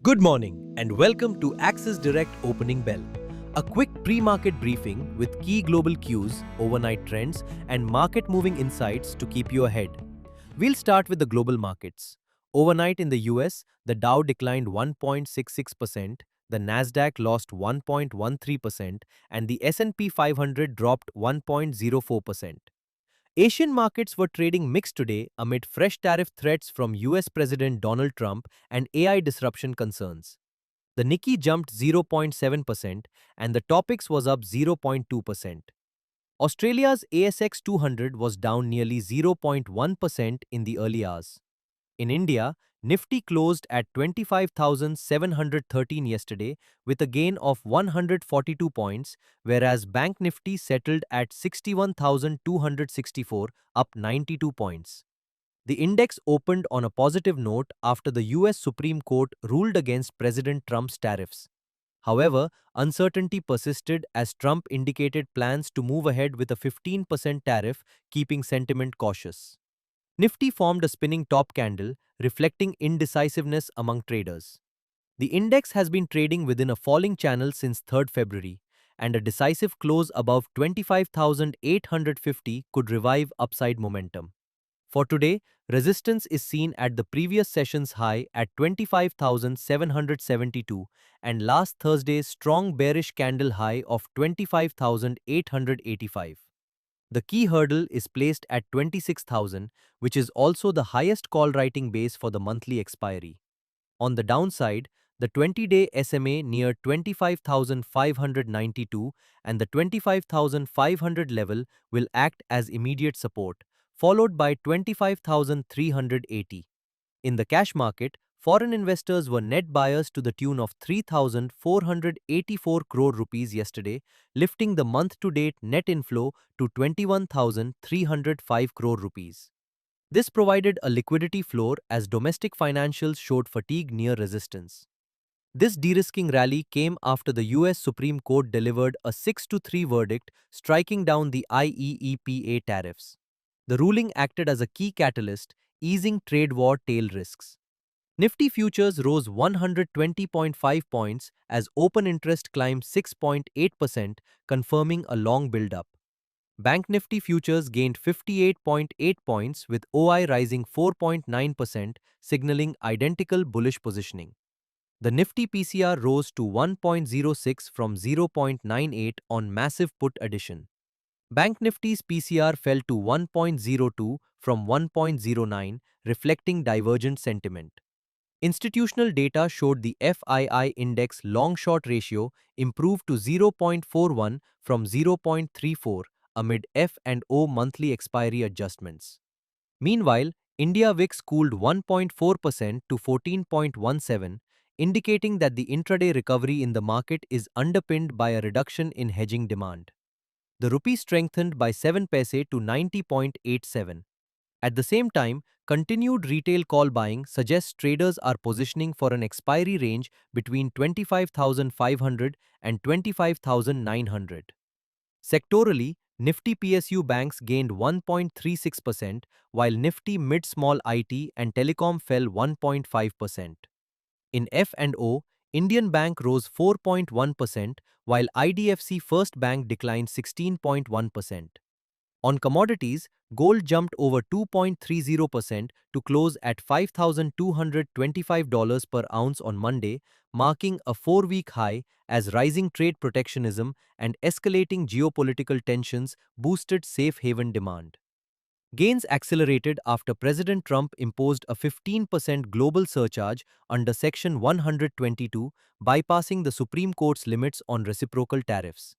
Good morning and welcome to Axis Direct Opening Bell, a quick pre-market briefing with key global cues, overnight trends, and market-moving insights to keep you ahead. We'll start with the global markets. Overnight in the US, the Dow declined 1.66%, the Nasdaq lost 1.13%, and the S&P 500 dropped 1.04%. Asian markets were trading mixed today amid fresh tariff threats from US President Donald Trump and AI disruption concerns. The Nikkei jumped 0.7% and the Topix was up 0.2%. Australia's ASX 200 was down nearly 0.1% in the early hours. In India, Nifty closed at 25,713 yesterday with a gain of 142 points, whereas Bank Nifty settled at 61,264, up 92 points. The index opened on a positive note after the US Supreme Court ruled against President Trump's tariffs. However, uncertainty persisted as Trump indicated plans to move ahead with a 15% tariff, keeping sentiment cautious. Nifty formed a spinning top candle, reflecting indecisiveness among traders. The index has been trading within a falling channel since 3rd February, and a decisive close above 25,850 could revive upside momentum. For today, resistance is seen at the previous session's high at 25,772 and last Thursday's strong bearish candle high of 25,885. The key hurdle is placed at 26,000, which is also the highest call writing base for the monthly expiry. On the downside, the 20-day SMA near 25,592 and the 25,500 level will act as immediate support, followed by 25,380. In the cash market, foreign investors were net buyers to the tune of 3,484 crore rupees yesterday, lifting the month-to-date net inflow to 21,305 crore rupees. This provided a liquidity floor as domestic financials showed fatigue near resistance. This de-risking rally came after the US Supreme Court delivered a 6-3 verdict striking down the IEEPA tariffs. The ruling acted as a key catalyst, easing trade war tail risks. Nifty futures rose 120.5 points as open interest climbed 6.8%, confirming a long build-up. Bank Nifty futures gained 58.8 points with OI rising 4.9%, signaling identical bullish positioning. The Nifty PCR rose to 1.06 from 0.98 on massive put addition. Bank Nifty's PCR fell to 1.02 from 1.09, reflecting divergent sentiment. Institutional data showed the FII index long-short ratio improved to 0.41 from 0.34 amid F&O monthly expiry adjustments. Meanwhile, India VIX cooled 1.4% to 14.17, indicating that the intraday recovery in the market is underpinned by a reduction in hedging demand. The rupee strengthened by 7 paise to 90.87. At the same time, continued retail call buying suggests traders are positioning for an expiry range between 25,500 and 25,900. Sectorally, Nifty PSU banks gained 1.36%, while Nifty mid-small IT and telecom fell 1.5%. In F&O, Indian Bank rose 4.1%, while IDFC First Bank declined 16.1%. On commodities, gold jumped over 2.30% to close at $5,225 per ounce on Monday, marking a 4-week high as rising trade protectionism and escalating geopolitical tensions boosted safe haven demand. Gains accelerated after President Trump imposed a 15% global surcharge under Section 122, bypassing the Supreme Court's limits on reciprocal tariffs.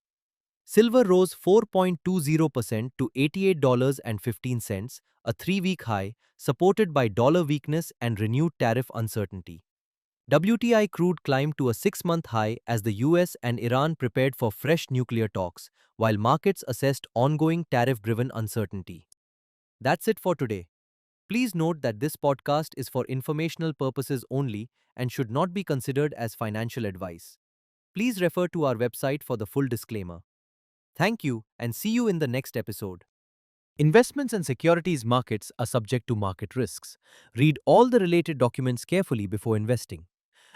Silver rose 4.20% to $88.15, a 3-week high, supported by dollar weakness and renewed tariff uncertainty. WTI crude climbed to a 6-month high as the US and Iran prepared for fresh nuclear talks, while markets assessed ongoing tariff-driven uncertainty. That's it for today. Please note that this podcast is for informational purposes only and should not be considered as financial advice. Please refer to our website for the full disclaimer. Thank you and see you in the next episode. Investments and securities markets are subject to market risks. Read all the related documents carefully before investing.